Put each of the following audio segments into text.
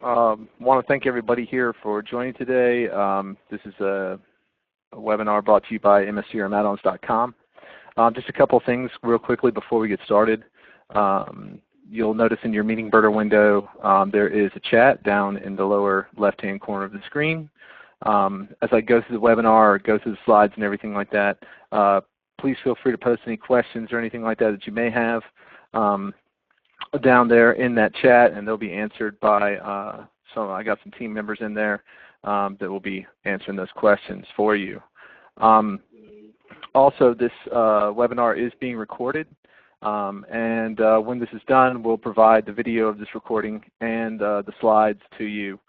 Want to thank everybody here for joining today. This is a webinar brought to you by mscrm-addons.com. Just a couple things real quickly before we get started. You'll notice in your meeting birder window there is a chat down in the lower left-hand corner of the screen. As I go through the webinar or go through the slides and everything like that, please feel free to post any questions or anything like that that you may have down there in that chat, and they'll be answered by I got some team members in there that will be answering those questions for you. Also, this webinar is being recorded, and when this is done, we'll provide the video of this recording and the slides to you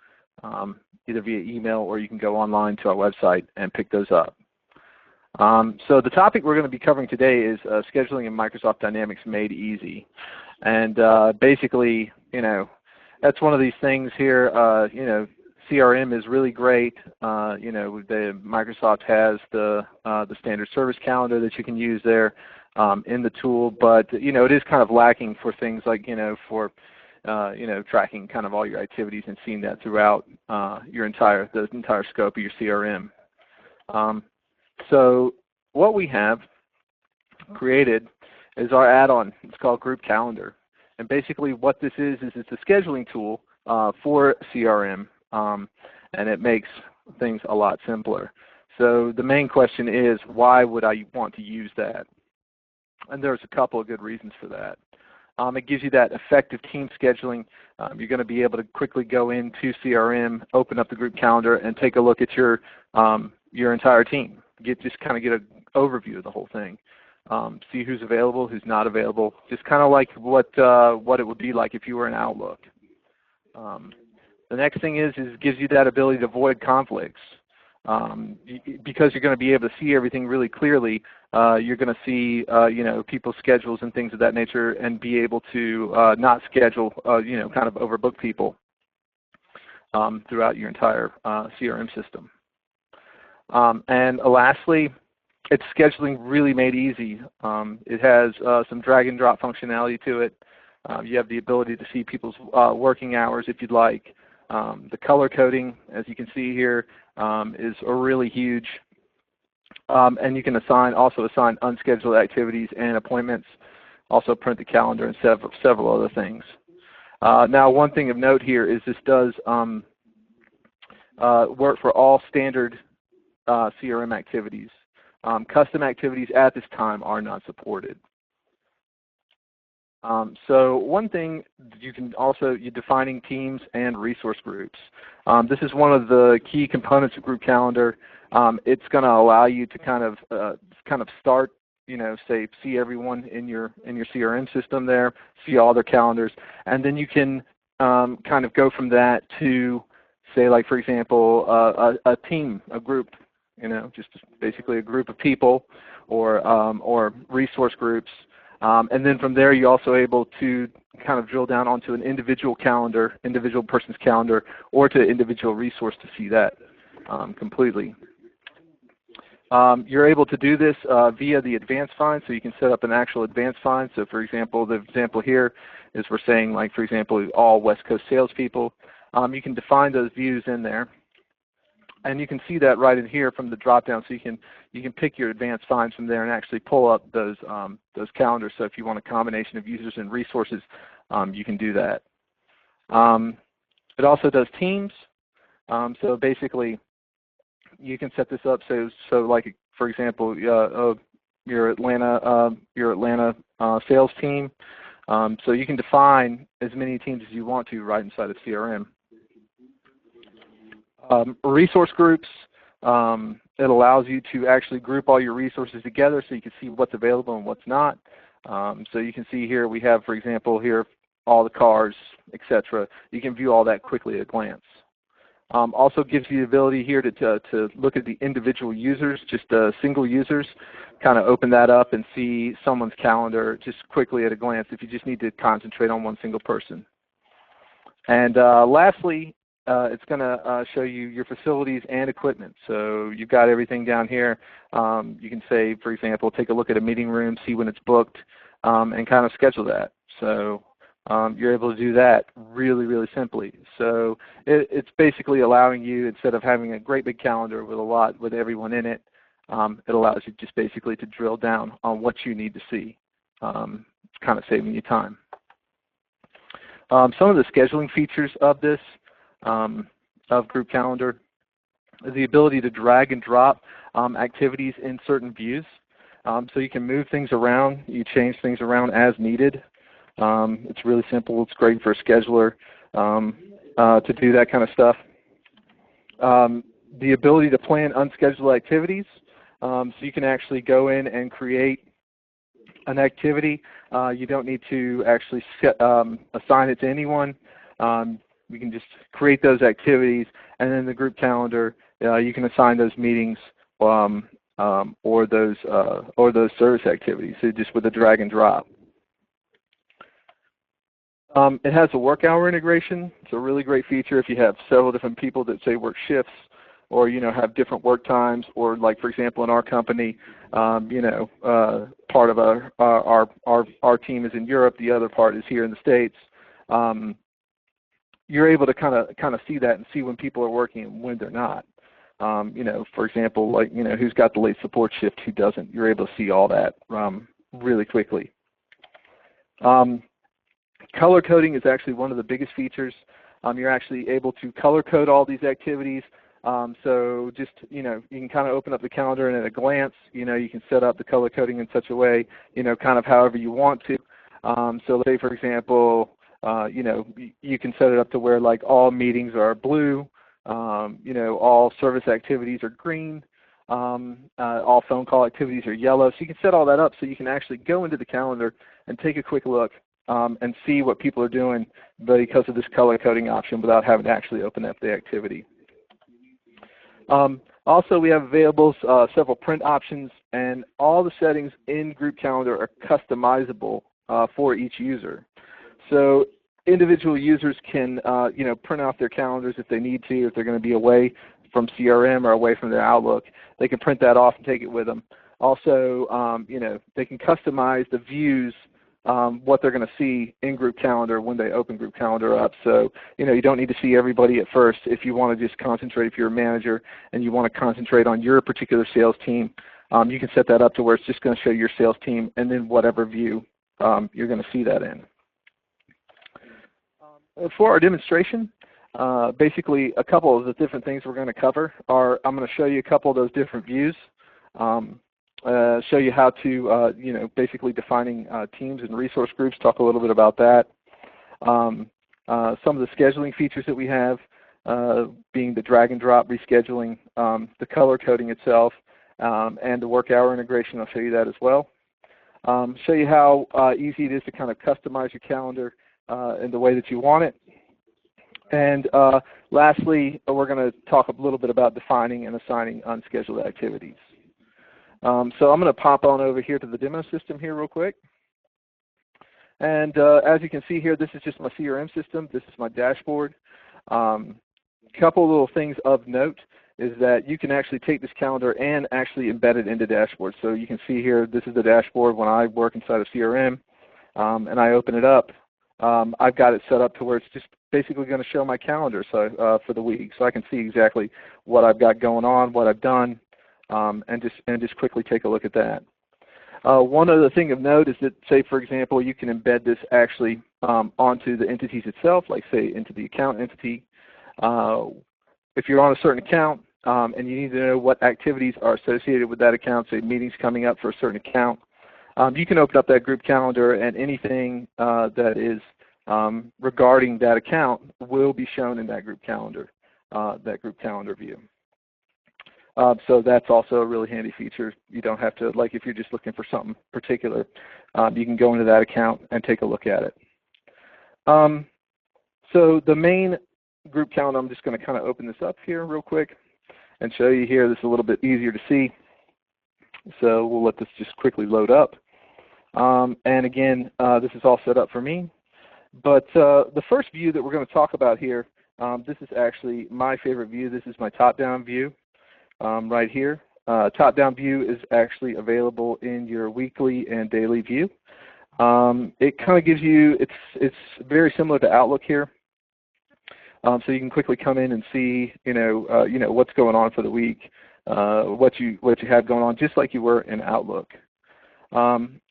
either via email, or you can go online to our website and pick those up. So the topic we're going to be covering today is scheduling in Microsoft Dynamics made easy. And basically, that's one of these things here. CRM is really great. Microsoft has the standard service calendar that you can use there in the tool, but it is kind of lacking for things like for tracking kind of all your activities and seeing that throughout the entire scope of your CRM. So what we have created is our add-on. It's called GroupCalendar. And basically what this is it's a scheduling tool for CRM, and it makes things a lot simpler. So the main question is, why would I want to use that? And there's a couple of good reasons for that. It gives you that effective team scheduling. You're going to be able to quickly go into CRM, open up the group calendar, and take a look at your entire team. Just kind of get an overview of the whole thing. See who's available, who's not available. Just kind of like what it would be like if you were in Outlook. The next thing is it gives you that ability to avoid conflicts. Because you're going to be able to see everything really clearly, you're going to see people's schedules and things of that nature, and be able to not schedule, kind of overbook people throughout your entire CRM system. And lastly, it's scheduling really made easy. It has some drag and drop functionality to it. You have the ability to see people's working hours if you'd like. The color coding, as you can see here, is really huge. And you can also assign unscheduled activities and appointments, also print the calendar, and several other things. Now, one thing of note here is this does work for all standard CRM activities. Custom activities at this time are not supported. So one thing you're defining teams and resource groups. This is one of the key components of GroupCalendar. It's going to allow you to kind of start, say, see everyone in your CRM system there, see all their calendars, and then you can kind of go from that to, say, like for example, a team, a group. Just basically a group of people or resource groups. And then from there, you're also able to kind of drill down onto an individual calendar, individual person's calendar, or to individual resource to see that completely. You're able to do this via the advanced find, so you can set up an actual advanced find. So for example, the example here is we're saying, like, for example, all West Coast salespeople. You can define those views in there. And you can see that right in here from the drop-down, so you can pick your advanced finds from there and actually pull up those calendars. So if you want a combination of users and resources, you can do that. It also does teams. So basically, you can set this up so like for example, your Atlanta sales team. So you can define as many teams as you want to right inside of CRM. Resource groups, it allows you to actually group all your resources together so you can see what's available and what's not. So you can see here we have, for example, here all the cars, etc. You can view all that quickly at a glance. Also gives you the ability here to look at the individual users, just single users, kind of open that up and see someone's calendar just quickly at a glance if you just need to concentrate on one single person. And lastly, it's going to show you your facilities and equipment. So you've got everything down here. You can say, for example, take a look at a meeting room, see when it's booked, and kind of schedule that. So you're able to do that really, really simply. So it's basically allowing you, instead of having a great big calendar with everyone in it, it allows you just basically to drill down on what you need to see, kind of saving you time. Some of the scheduling features of this, of GroupCalendar, is the ability to drag and drop activities in certain views. So you can move things around, you change things around as needed. It's really simple. It's great for a scheduler to do that kind of stuff. The ability to plan unscheduled activities. So you can actually go in and create an activity. You don't need to actually assign it to anyone. You can just create those activities, and then the group calendar, you can assign those meetings or those service activities, so just with a drag and drop. It has a work hour integration. It's a really great feature if you have several different people that say work shifts, or have different work times, or like for example in our company, part of our team is in Europe, the other part is here in the States. You're able to kind of see that and see when people are working and when they're not. For example, like who's got the late support shift, who doesn't. You're able to see all that really quickly. Color coding is actually one of the biggest features. You're actually able to color code all these activities. So just, you can kind of open up the calendar and at a glance, you can set up the color coding in such a way, kind of however you want to. So let's say, for example, you can set it up to where like all meetings are blue, all service activities are green, all phone call activities are yellow. So you can set all that up so you can actually go into the calendar and take a quick look and see what people are doing because of this color coding option without having to actually open up the activity. Also, we have available several print options, and all the settings in GroupCalendar are customizable for each user. So individual users can print off their calendars if they need to, if they're going to be away from CRM or away from their Outlook. They can print that off and take it with them. Also, they can customize the views, what they're going to see in GroupCalendar when they open GroupCalendar up. So, you don't need to see everybody at first. If you want to just concentrate, if you're a manager and you want to concentrate on your particular sales team, you can set that up to where it's just going to show your sales team and then whatever view you're going to see that in. For our demonstration, basically a couple of the different things we're going to cover are, I'm going to show you a couple of those different views. Show you how to, basically defining teams and resource groups, talk a little bit about that. Some of the scheduling features that we have, being the drag and drop rescheduling, the color coding itself, and the work hour integration. I'll show you that as well. Show you how easy it is to kind of customize your calendar in the way that you want it. And lastly, we're going to talk a little bit about defining and assigning unscheduled activities. So I'm going to pop on over here to the demo system here real quick. And as you can see here, this is just my CRM system. This is my dashboard. Couple little things of note is that you can actually take this calendar and actually embed it into dashboard. So you can see here, this is the dashboard when I work inside of CRM and I open it up. I've got it set up to where it's just basically going to show my calendar for the week. So I can see exactly what I've got going on, what I've done, and just quickly take a look at that. One other thing of note is that, say for example, you can embed this actually onto the entities itself, like say into the account entity. If you're on a certain account and you need to know what activities are associated with that account, say meetings coming up for a certain account, you can open up that group calendar and anything that is regarding that account will be shown in that group calendar view. So that's also a really handy feature. You don't have to, like if you're just looking for something particular, you can go into that account and take a look at it. So the main group calendar, I'm just going to kind of open this up here real quick and show you here. This is a little bit easier to see. So we'll let this just quickly load up. And again, this is all set up for me. But the first view that we're going to talk about here, this is actually my favorite view. This is my top-down view. Right here. Top-down view is actually available in your weekly and daily view. It kind of gives you, it's very similar to Outlook here. So you can quickly come in and see, what's going on for the week, what you have going on, just like you were in Outlook.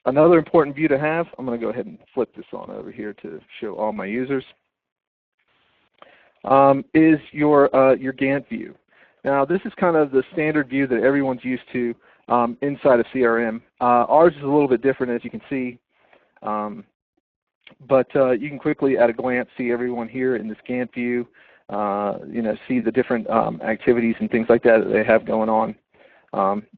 Another important view to have, I'm going to go ahead and flip this on over here to show all my users, is your GANTT view. Now this is kind of the standard view that everyone's used to inside of CRM. Ours is a little bit different, as you can see. But you can quickly, at a glance, see everyone here in this GANTT view. See the different activities and things like that they have going on.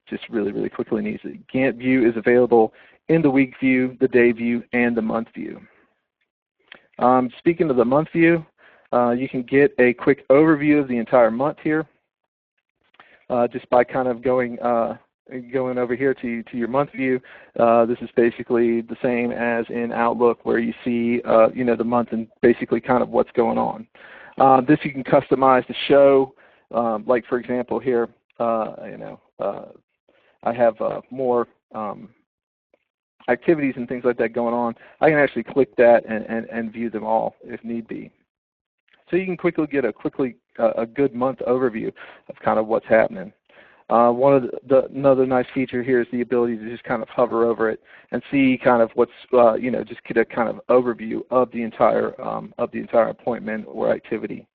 Just really, really quickly and easy. GANTT view is available in the week view, the day view, and the month view. Speaking of the month view, you can get a quick overview of the entire month here, just by kind of going over here to your month view. This is basically the same as in Outlook, where you see the month and basically kind of what's going on. This you can customize to show, like for example here, I have more activities and things like that going on. I can actually click that and view them all if need be. So you can quickly get a good month overview of kind of what's happening. Another nice feature here is the ability to just kind of hover over it and see kind of what's just get a kind of overview of the entire appointment or activity.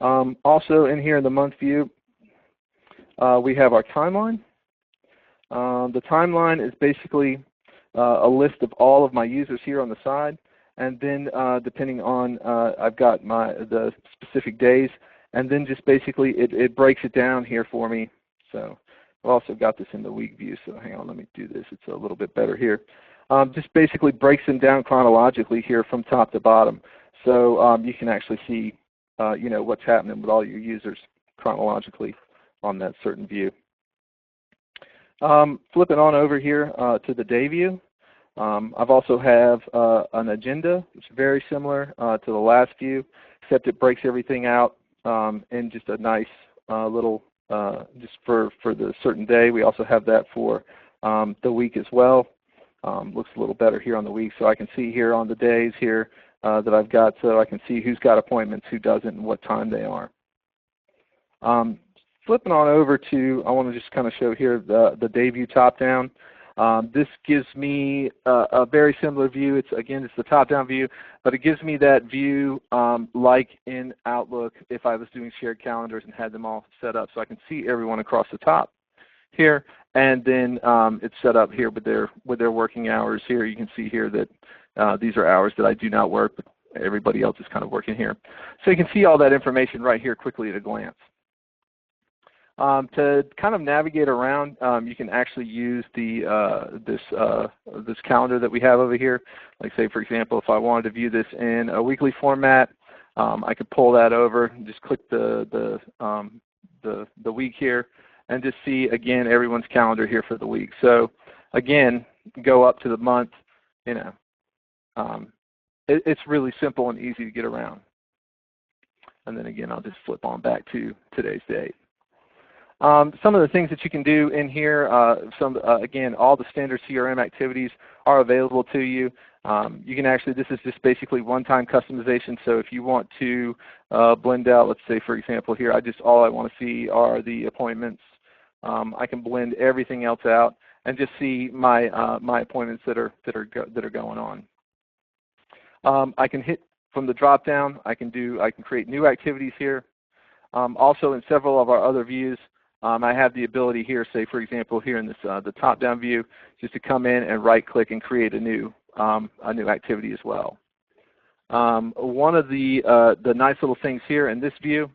Also in here in the month view, we have our timeline. The timeline is basically a list of all of my users here on the side, and then depending on I've got the specific days. And then just basically it breaks it down here for me. So I've also got this in the week view, so hang on, let me do this. It's a little bit better here. Just basically breaks them down chronologically here from top to bottom. So you can actually see what's happening with all your users chronologically on that certain view. Flipping on over here to the day view. I've also have an agenda, which is very similar to the last view, except it breaks everything out in just a nice little, just for the certain day. We also have that for the week as well. Looks a little better here on the week, so I can see here on the days here that I've got, so I can see who's got appointments, who doesn't, and what time they are. Flipping on over to, I want to just kind of show here the day view top down. This gives me a very similar view. It's the top-down view, but it gives me that view like in Outlook if I was doing shared calendars and had them all set up, so I can see everyone across the top here. And then it's set up here with their working hours here. You can see here that these are hours that I do not work, but everybody else is kind of working here. So you can see all that information right here quickly at a glance. To kind of navigate around, you can actually use this calendar that we have over here. Like say, for example, if I wanted to view this in a weekly format, I could pull that over and just click the week here and just see again everyone's calendar here for the week. So again, go up to the month. It's really simple and easy to get around. And then again, I'll just flip on back to today's date. Some of the things that you can do in here, again, all the standard CRM activities are available to you. You can actually, this is just basically one-time customization, so if you want to blend out, let's say for example here, all I want to see are the appointments. I can blend everything else out and just see my appointments that are going on. I can hit from the drop down. I can create new activities here. Also in several of our other views, I have the ability here, say for example here in this the top-down view, just to come in and right-click and create a new activity as well. One of the nice little things here in this view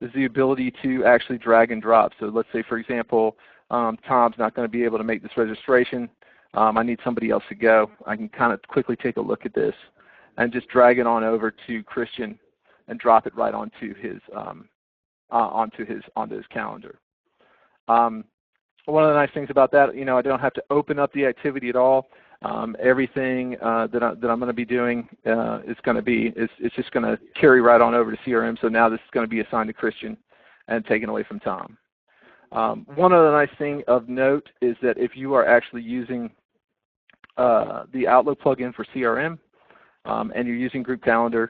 is the ability to actually drag and drop. So let's say for example Tom's not going to be able to make this registration. I need somebody else to go. I can kind of quickly take a look at this and just drag it on over to Christian and drop it right onto his calendar. One of the nice things about that, I don't have to open up the activity at all. Everything that I'm going to be doing it's just going to carry right on over to CRM. So now this is going to be assigned to Christian and taken away from Tom. One other nice thing of note is that if you are actually using the Outlook plugin for CRM, and you're using GroupCalendar,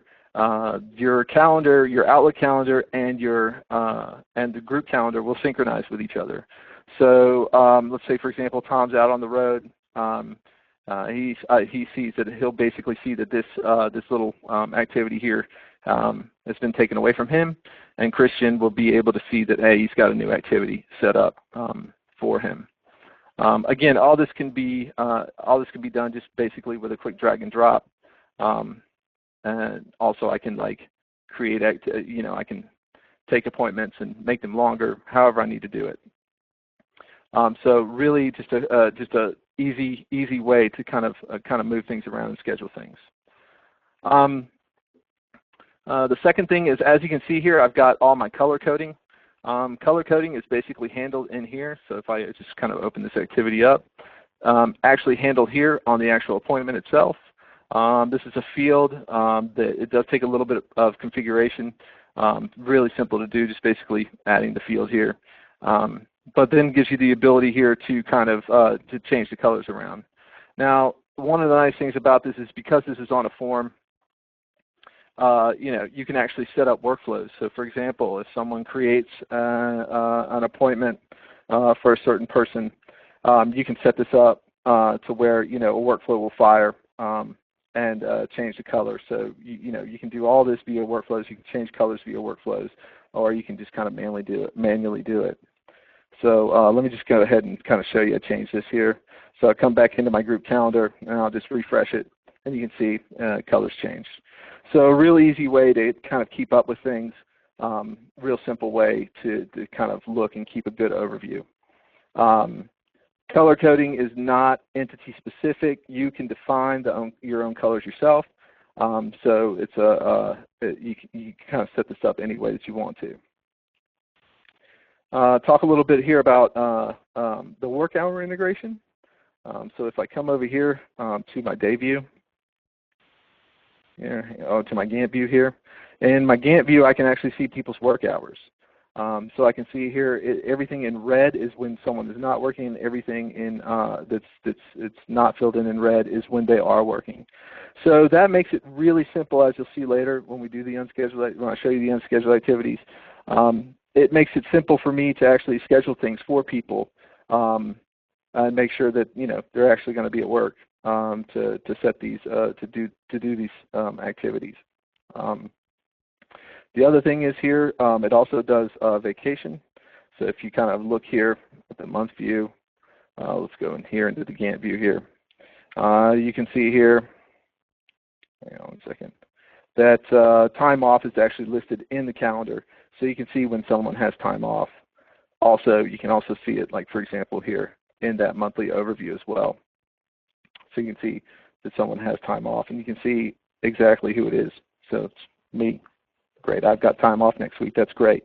your calendar, your Outlook calendar, and the GroupCalendar will synchronize with each other. So let's say, for example, Tom's out on the road. He sees that he'll basically see that this little activity here has been taken away from him, and Christian will be able to see that, hey, he's got a new activity set up for him. Again, all this can be done just basically with a quick drag and drop. And also, I can create, I can take appointments and make them longer, however I need to do it. So really, just a easy way to kind of move things around and schedule things. The second thing is, as you can see here, I've got all my color coding. Color coding is basically handled in here. So if I just kind of open this activity up, actually handled here on the actual appointment itself. This is a field that it does take a little bit of configuration. Really simple to do, just basically adding the field here. But then gives you the ability here to kind of to change the colors around. Now, one of the nice things about this is because this is on a form, you can actually set up workflows. So for example, if someone creates an appointment for a certain person, you can set this up to where a workflow will fire and change the color. So you can do all this via workflows. You can change colors via workflows, or you can just kind of manually do it. So let me just go ahead and kind of show you. I change this here. So I come back into my group calendar and I'll just refresh it, and you can see colors change. So a real easy way to kind of keep up with things, real simple way to kind of look and keep a good overview. Color coding is not entity specific. You can define your own colors yourself. So it's you can kind of set this up any way that you want to. Talk a little bit here about the work hour integration. So if I come over here to my day view, to my GANTT view here, in my GANTT view I can actually see people's work hours. So I can see here everything in red is when someone is not working, and everything in it's not filled in red is when they are working. So that makes it really simple, as you'll see later when we do the unscheduled, when I show you the unscheduled activities. It makes it simple for me to actually schedule things for people and make sure that they're actually going to be at work to set these to do these activities. The other thing is here, it also does vacation. So if you kind of look here at the month view, let's go in here into the GANTT view here. You can see here, hang on one second, that time off is actually listed in the calendar. So you can see when someone has time off. Also, you can also see it, like for example here, in that monthly overview as well. So you can see that someone has time off, and you can see exactly who it is. So it's me. Great, I've got time off next week. That's great.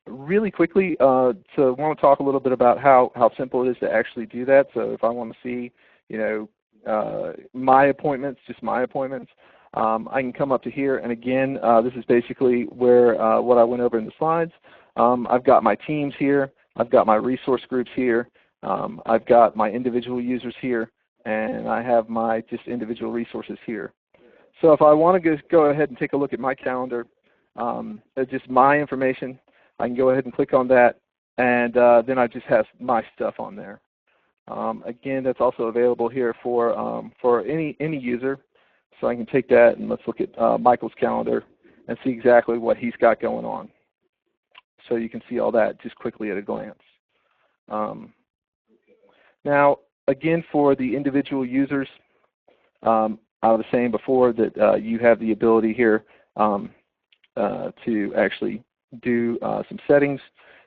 Really quickly, so I want to talk a little bit about how simple it is to actually do that. So if I want to see, my appointments, just my appointments, I can come up to here, and again, this is basically where what I went over in the slides. I've got my teams here. I've got my resource groups here. I've got my individual users here, and I have my just individual resources here. So if I want to go ahead and take a look at my calendar, just my information, I can go ahead and click on that, and then I just have my stuff on there. Again, that's also available here for any user. So I can take that, and let's look at Michael's calendar and see exactly what he's got going on. So you can see all that just quickly at a glance. Now, again, for the individual users, I was saying before that you have the ability here to actually do some settings.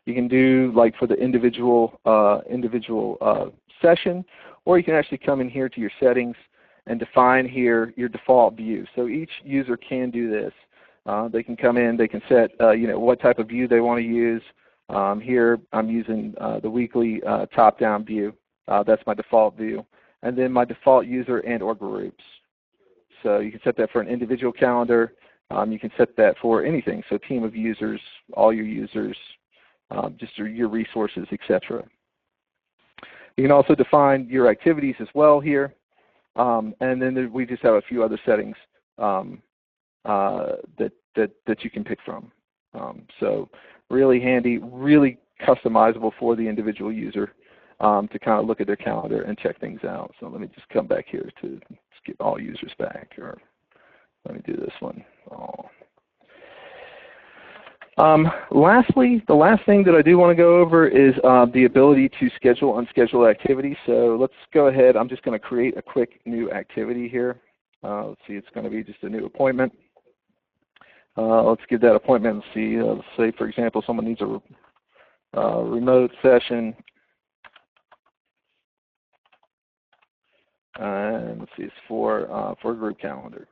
You can do like for the individual session, or you can actually come in here to your settings and define here your default view. So each user can do this. They can come in, they can set what type of view they want to use. Here I'm using the weekly top-down view. That's my default view. And then my default user and or groups. So you can set that for an individual calendar. You can set that for anything. So team of users, all your users, just your resources, etc. You can also define your activities as well here. And then we just have a few other settings that you can pick from. So really handy, really customizable for the individual user to kind of look at their calendar and check things out. So let me just come back here to get all users back, or let me do this one. Lastly, the last thing that I do want to go over is the ability to schedule unscheduled activities. So let's go ahead. I'm just going to create a quick new activity here. Let's see, it's going to be just a new appointment. Let's give that appointment. Let's see. Let's say, for example, someone needs a remote session. And let's see, it's for GroupCalendar.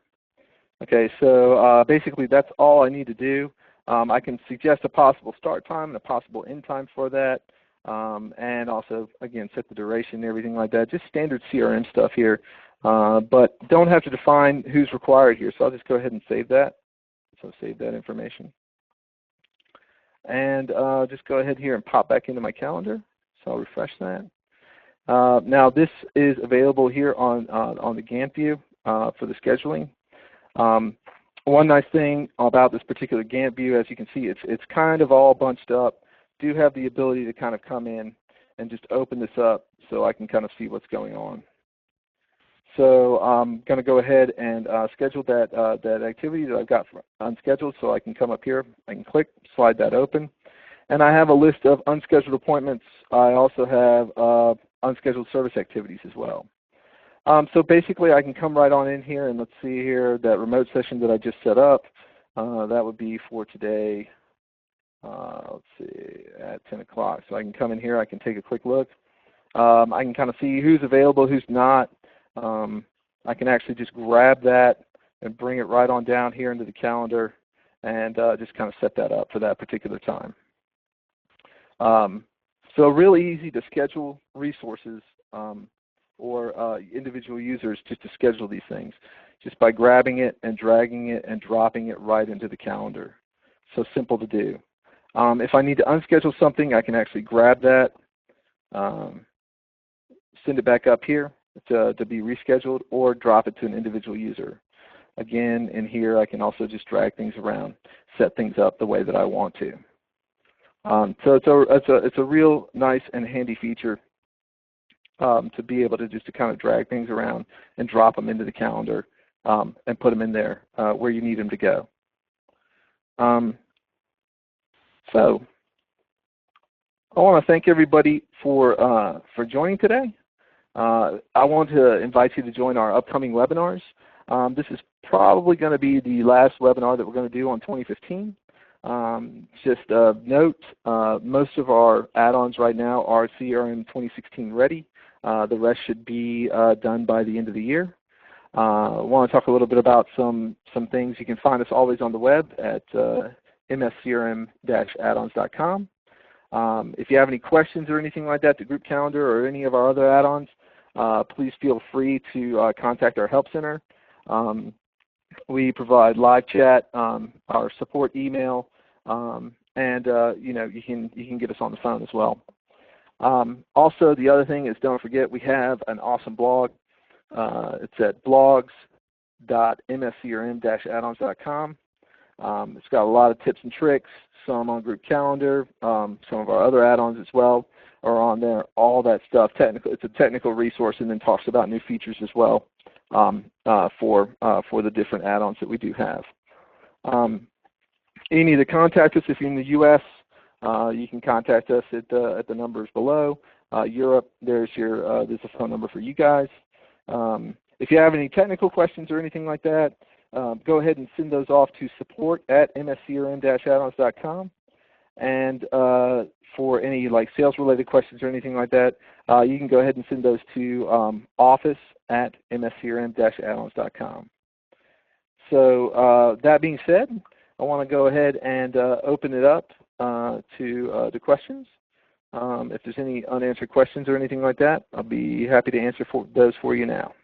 Okay, so basically that's all I need to do. I can suggest a possible start time and a possible end time for that, and also, again, set the duration and everything like that. Just standard CRM stuff here, but don't have to define who's required here. So I'll just go ahead and save that. So save that information. And just go ahead here and pop back into my calendar. So I'll refresh that. Now this is available here on the GANTT view for the scheduling. One nice thing about this particular GANTT view, as you can see, it's kind of all bunched up. Do have the ability to kind of come in and just open this up so I can kind of see what's going on. So I'm going to go ahead and schedule that activity that I've got unscheduled. So I can come up here, I can click, slide that open, and I have a list of unscheduled appointments. I also have unscheduled service activities as well. So basically I can come right on in here, and let's see here, that remote session that I just set up, that would be for today, let's see, at 10 o'clock. So I can come in here, I can take a quick look. I can kind of see who's available, who's not. I can actually just grab that and bring it right on down here into the calendar and just kind of set that up for that particular time. So really easy to schedule resources or individual users just to schedule these things, just by grabbing it and dragging it and dropping it right into the calendar. So simple to do. If I need to unschedule something, I can actually grab that, send it back up here to be rescheduled, or drop it to an individual user. Again, in here I can also just drag things around, set things up the way that I want to. So it's a real nice and handy feature to be able to just kind of drag things around and drop them into the calendar and put them in there where you need them to go. So I want to thank everybody for joining today. I want to invite you to join our upcoming webinars. This is probably going to be the last webinar that we're going to do on 2015. Just a note, most of our add-ons right now are CRM 2016 ready. The rest should be done by the end of the year. I want to talk a little bit about some things. You can find us always on the web at mscrm-addons.com. If you have any questions or anything like that to GroupCalendar or any of our other add-ons, please feel free to contact our help center. We provide live chat, our support email, and you can get us on the phone as well. Also, the other thing is, don't forget, we have an awesome blog. It's at blogs.mscrm-addons.com. It's got a lot of tips and tricks, some on GroupCalendar, some of our other add-ons as well are on there, all that stuff. It's a technical resource, and then talks about new features as well for the different add-ons that we do have. You need to contact us if you're in the U.S. You can contact us at the numbers below. Europe, there's a phone number for you guys. If you have any technical questions or anything like that, go ahead and send those off to support@mscrm-addons.com. And for any sales-related questions or anything like that, you can go ahead and send those to office@mscrm-addons.com. So that being said, I want to go ahead and open it up to questions. If there's any unanswered questions or anything like that, I'll be happy to answer those for you now.